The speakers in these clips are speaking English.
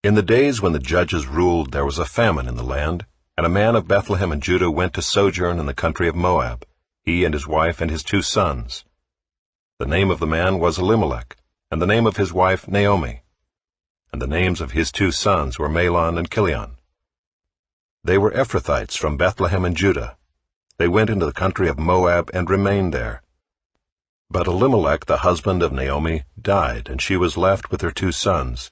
In the days when the judges ruled, there was a famine in the land, and a man of Bethlehem in Judah went to sojourn in the country of Moab, he and his wife and his 2 sons. The name of the man was Elimelech, and the name of his wife Naomi. And the names of his 2 sons were Mahlon and Chilion. They were Ephrathites from Bethlehem in Judah. They went into the country of Moab and remained there. But Elimelech, the husband of Naomi, died, and she was left with her 2 sons.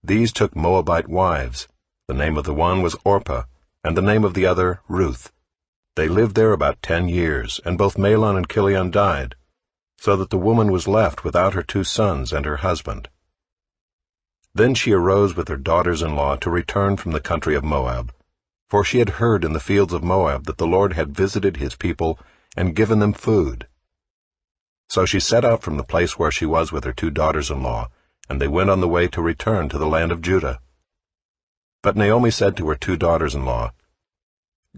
These took Moabite wives. The name of the one was Orpah, and the name of the other Ruth. They lived there about 10 years, and both Mahlon and Chilion died, so that the woman was left without her 2 sons and her husband. Then she arose with her daughters-in-law to return from the country of Moab, for she had heard in the fields of Moab that the Lord had visited his people and given them food. So she set out from the place where she was with her 2 daughters-in-law, and they went on the way to return to the land of Judah. But Naomi said to her 2 daughters-in-law,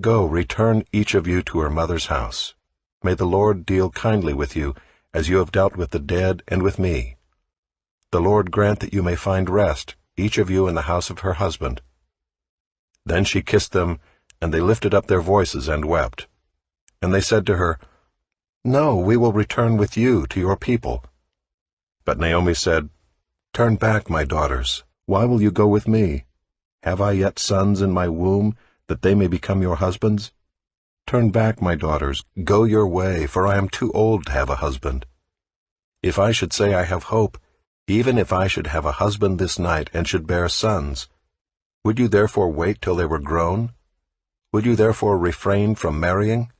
"Go, return each of you to her mother's house. May the Lord deal kindly with you, as you have dealt with the dead and with me. The Lord grant that you may find rest, each of you in the house of her husband." Then she kissed them, and they lifted up their voices and wept. And they said to her, "No, we will return with you to your people." But Naomi said, "Turn back, my daughters. Why will you go with me? Have I yet sons in my womb, that they may become your husbands? Turn back, my daughters, go your way, for I am too old to have a husband. If I should say I have hope, even if I should have a husband this night and should bear sons, would you therefore wait till they were grown? Would you therefore refrain from marrying?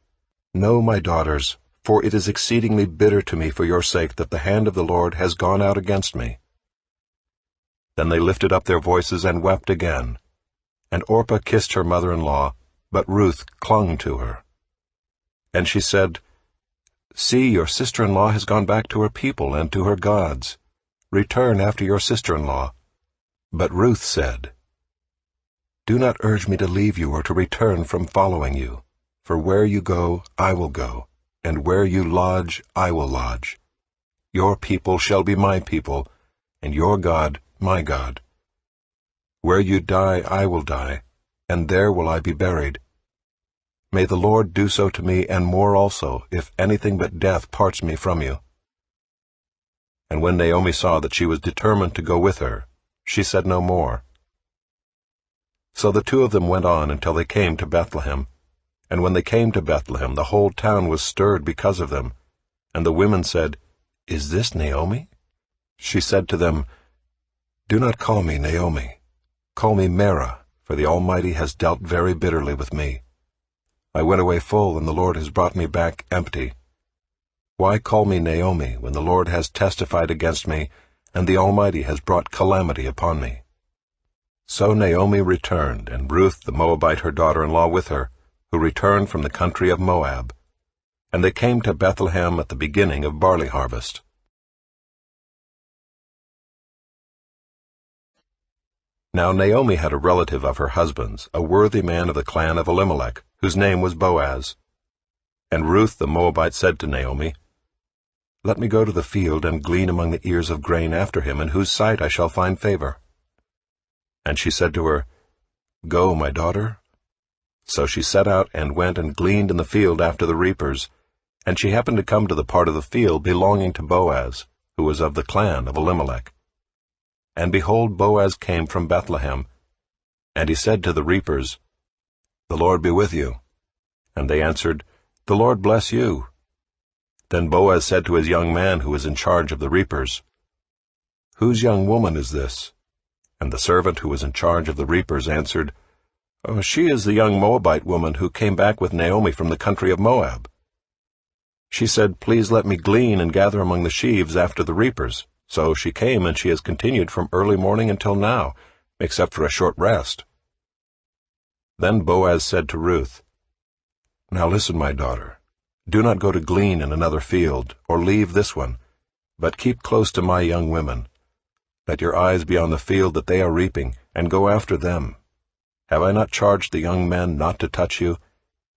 No, my daughters, for it is exceedingly bitter to me for your sake that the hand of the Lord has gone out against me." Then they lifted up their voices and wept again. And Orpah kissed her mother-in-law, but Ruth clung to her. And she said, "See, your sister-in-law has gone back to her people and to her gods. Return after your sister-in-law." But Ruth said, "Do not urge me to leave you or to return from following you. For where you go, I will go, and where you lodge, I will lodge. Your people shall be my people, and your God my God. Where you die, I will die, and there will I be buried. May the Lord do so to me, and more also, if anything but death parts me from you." And when Naomi saw that she was determined to go with her, she said no more. So the 2 of them went on until they came to Bethlehem. And when they came to Bethlehem, the whole town was stirred because of them. And the women said, "Is this Naomi?" She said to them, "Do not call me Naomi. Call me Mara, for the Almighty has dealt very bitterly with me. I went away full, and the Lord has brought me back empty. Why call me Naomi, when the Lord has testified against me, and the Almighty has brought calamity upon me?" So Naomi returned, and Ruth the Moabite her daughter-in-law with her, who returned from the country of Moab. And they came to Bethlehem at the beginning of barley harvest. Now Naomi had a relative of her husband's, a worthy man of the clan of Elimelech, whose name was Boaz. And Ruth the Moabite said to Naomi, "Let me go to the field and glean among the ears of grain after him, in whose sight I shall find favor." And she said to her, "Go, my daughter." So she set out and went and gleaned in the field after the reapers, and she happened to come to the part of the field belonging to Boaz, who was of the clan of Elimelech. And behold, Boaz came from Bethlehem, and he said to the reapers, "The Lord be with you." And they answered, "The Lord bless you." Then Boaz said to his young man who was in charge of the reapers, "Whose young woman is this?" And the servant who was in charge of the reapers answered, "Oh, she is the young Moabite woman who came back with Naomi from the country of Moab. She said, 'Please let me glean and gather among the sheaves after the reapers.' So she came, and she has continued from early morning until now, except for a short rest." Then Boaz said to Ruth, "Now listen, my daughter. Do not go to glean in another field, or leave this one, but keep close to my young women. Let your eyes be on the field that they are reaping, and go after them. Have I not charged the young men not to touch you?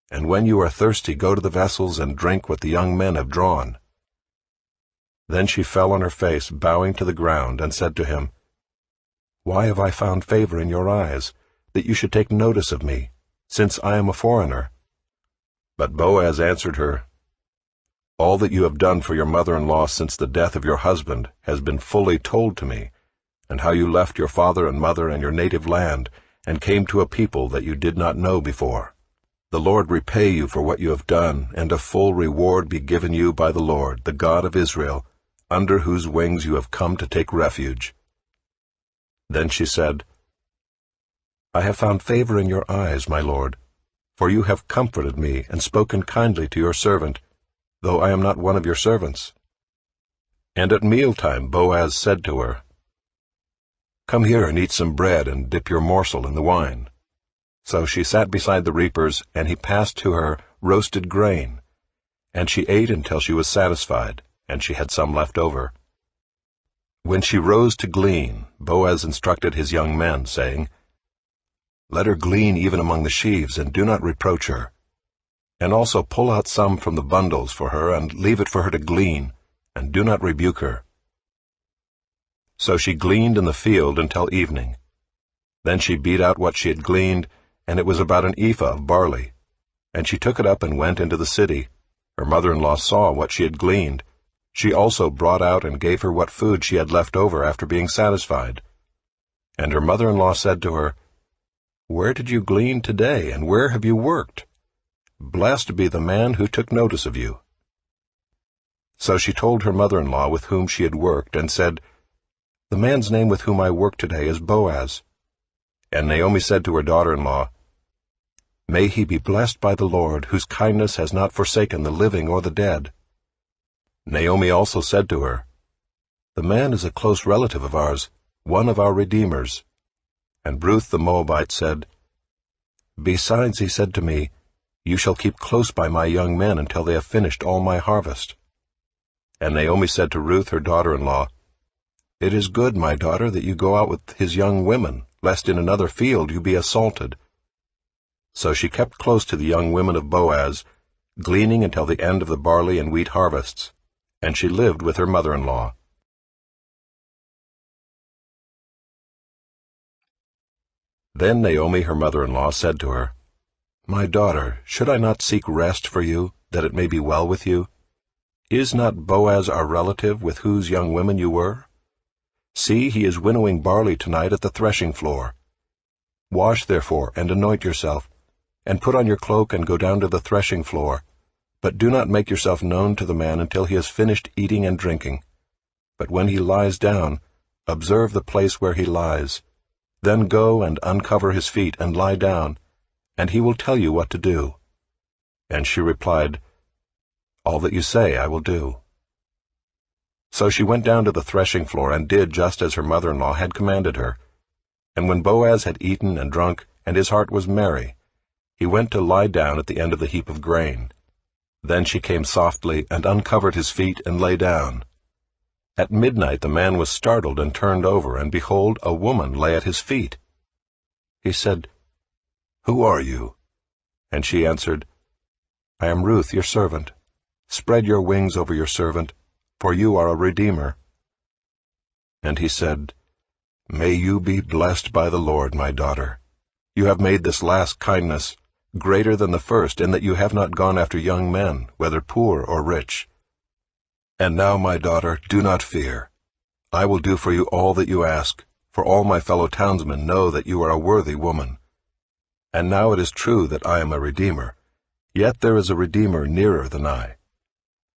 And when you are thirsty, go to the vessels and drink what the young men have drawn." Then she fell on her face, bowing to the ground, and said to him, Why have I found favor in your eyes, that you should take notice of me, since I am a foreigner?" But Boaz answered her, "All that you have done for your mother-in-law since the death of your husband has been fully told to me, and how you left your father and mother and your native land, and came to a people that you did not know before. The Lord repay you for what you have done, and a full reward be given you by the Lord, the God of Israel, under whose wings you have come to take refuge." Then she said, "I have found favor in your eyes, my lord, for you have comforted me and spoken kindly to your servant, though I am not one of your servants." And at mealtime Boaz said to her, "Come here and eat some bread and dip your morsel in the wine." So she sat beside the reapers, and he passed to her roasted grain, and she ate until she was satisfied, and she had some left over. When she rose to glean, Boaz instructed his young men, saying, "Let her glean even among the sheaves, and do not reproach her. And also pull out some from the bundles for her, and leave it for her to glean, and do not rebuke her." So she gleaned in the field until evening. Then she beat out what she had gleaned, and it was about an ephah of barley. And she took it up and went into the city. Her mother-in-law saw what she had gleaned. She also brought out and gave her what food she had left over after being satisfied. And her mother-in-law said to her, "Where did you glean today, and where have you worked? Blessed be the man who took notice of you." So she told her mother-in-law with whom she had worked, and said, "The man's name with whom I work today is Boaz." And Naomi said to her daughter-in-law, "May he be blessed by the Lord, whose kindness has not forsaken the living or the dead." Naomi also said to her, "The man is a close relative of ours, one of our redeemers." And Ruth the Moabite said, "Besides, he said to me, 'You shall keep close by my young men until they have finished all my harvest.'" And Naomi said to Ruth her daughter-in-law, "It is good, my daughter, that you go out with his young women, lest in another field you be assaulted." So she kept close to the young women of Boaz, gleaning until the end of the barley and wheat harvests, and she lived with her mother-in-law. Then Naomi her mother-in-law said to her, "My daughter, should I not seek rest for you, that it may be well with you? Is not Boaz our relative, with whose young women you were? See, he is winnowing barley tonight at the threshing floor. Wash, therefore, and anoint yourself, and put on your cloak and go down to the threshing floor. But do not make yourself known to the man until he has finished eating and drinking. But when he lies down, observe the place where he lies. Then go and uncover his feet and lie down, and he will tell you what to do." And she replied, "All that you say I will do." So she went down to the threshing floor and did just as her mother-in-law had commanded her. And when Boaz had eaten and drunk, and his heart was merry, he went to lie down at the end of the heap of grain. Then she came softly and uncovered his feet and lay down. At midnight the man was startled and turned over, and behold, a woman lay at his feet. He said, "Who are you?" And she answered, "I am Ruth, your servant. Spread your wings over your servant, for you are a redeemer." And he said, "May you be blessed by the Lord, my daughter. You have made this last kindness greater than the first, in that you have not gone after young men, whether poor or rich. And now, my daughter, do not fear. I will do for you all that you ask, for all my fellow townsmen know that you are a worthy woman. And now it is true that I am a redeemer, yet there is a redeemer nearer than I.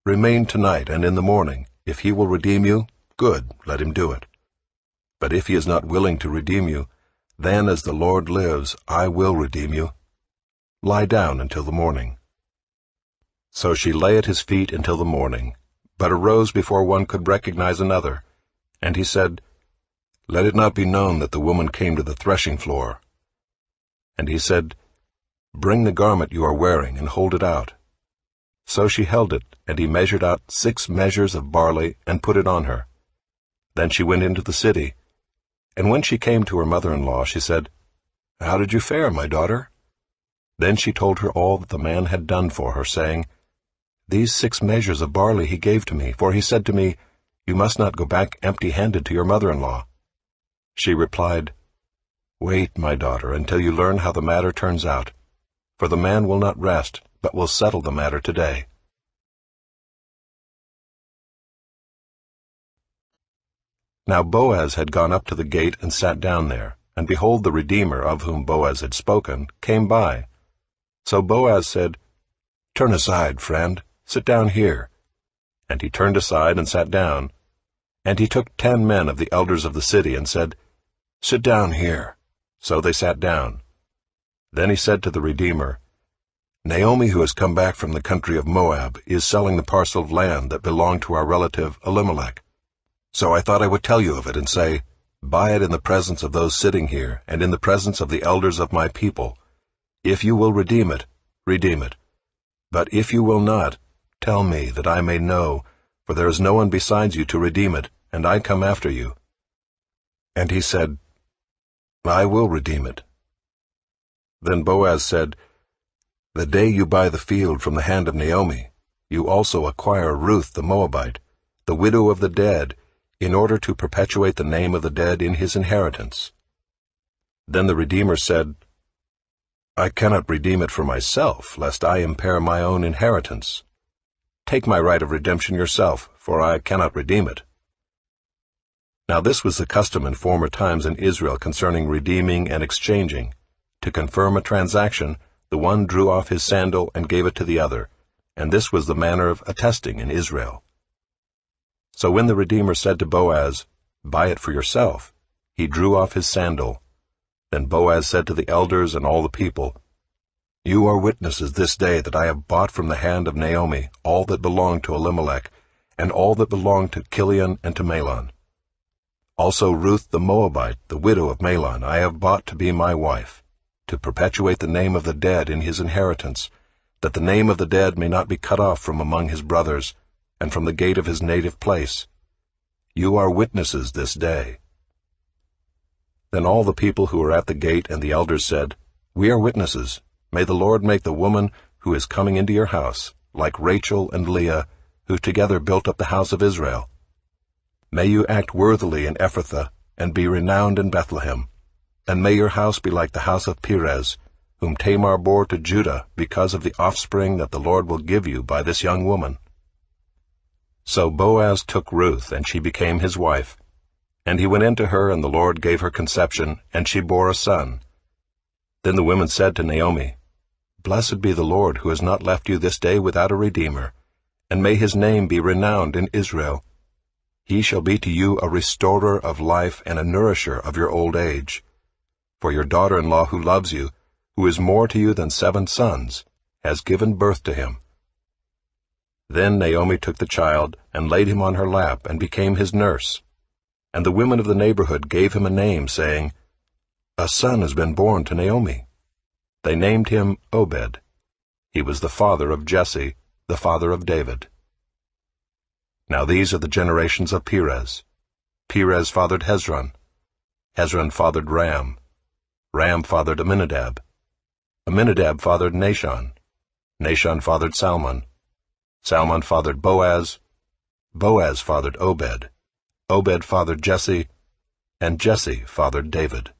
Remain tonight, and in the morning, if he will redeem you, good, let him do it. But if he is not willing to redeem you, then as the Lord lives, I will redeem you. Lie down until the morning." So she lay at his feet until the morning, but arose before one could recognize another. And he said, "Let it not be known that the woman came to the threshing floor." And he said, "Bring the garment you are wearing, and hold it out." So she held it, and he measured out 6 measures of barley, and put it on her. Then she went into the city. And when she came to her mother-in-law, she said, "How did you fare, my daughter?" Then she told her all that the man had done for her, saying, "These 6 measures of barley he gave to me, for he said to me, 'You must not go back empty-handed to your mother-in-law.' She replied, "Wait, my daughter, until you learn how the matter turns out, for the man will not rest, but will settle the matter today." Now Boaz had gone up to the gate and sat down there, and behold, the Redeemer, of whom Boaz had spoken, came by. So Boaz said, "Turn aside, friend, sit down here." And he turned aside and sat down. And he took 10 men of the elders of the city and said, "Sit down here." So they sat down. Then he said to the Redeemer, "Naomi, who has come back from the country of Moab, is selling the parcel of land that belonged to our relative Elimelech. So I thought I would tell you of it and say, buy it in the presence of those sitting here and in the presence of the elders of my people. If you will redeem it, redeem it. But if you will not, tell me, that I may know, for there is no one besides you to redeem it, and I come after you." And he said, "I will redeem it." Then Boaz said, "The day you buy the field from the hand of Naomi, you also acquire Ruth the Moabite, the widow of the dead, in order to perpetuate the name of the dead in his inheritance." Then the Redeemer said, "I cannot redeem it for myself, lest I impair my own inheritance. Take my right of redemption yourself, for I cannot redeem it." Now this was the custom in former times in Israel concerning redeeming and exchanging. To confirm a transaction, the one drew off his sandal and gave it to the other, and this was the manner of attesting in Israel. So when the Redeemer said to Boaz, "Buy it for yourself," he drew off his sandal. Then Boaz said to the elders and all the people, "You are witnesses this day that I have bought from the hand of Naomi all that belonged to Elimelech, and all that belonged to Chilion and to Mahlon. Also Ruth the Moabite, the widow of Mahlon, I have bought to be my wife, to perpetuate the name of the dead in his inheritance, that the name of the dead may not be cut off from among his brothers, and from the gate of his native place. You are witnesses this day." Then all the people who were at the gate and the elders said, "We are witnesses. May the Lord make the woman who is coming into your house, like Rachel and Leah, who together built up the house of Israel. May you act worthily in Ephrathah, and be renowned in Bethlehem. And may your house be like the house of Perez, whom Tamar bore to Judah, because of the offspring that the Lord will give you by this young woman." So Boaz took Ruth, and she became his wife. And he went into her, and the Lord gave her conception, and she bore a son. Then the women said to Naomi, "Blessed be the Lord, who has not left you this day without a redeemer, and may his name be renowned in Israel. He shall be to you a restorer of life and a nourisher of your old age. For your daughter-in-law who loves you, who is more to you than 7 sons, has given birth to him." Then Naomi took the child, and laid him on her lap, and became his nurse. And the women of the neighborhood gave him a name, saying, "A son has been born to Naomi." They named him Obed. He was the father of Jesse, the father of David. Now these are the generations of Perez. Perez fathered Hezron. Hezron fathered Ram. Ram fathered Amminadab. Amminadab fathered Nahshon. Nahshon fathered Salmon. Salmon fathered Boaz. Boaz fathered Obed. Obed fathered Jesse. And Jesse fathered David.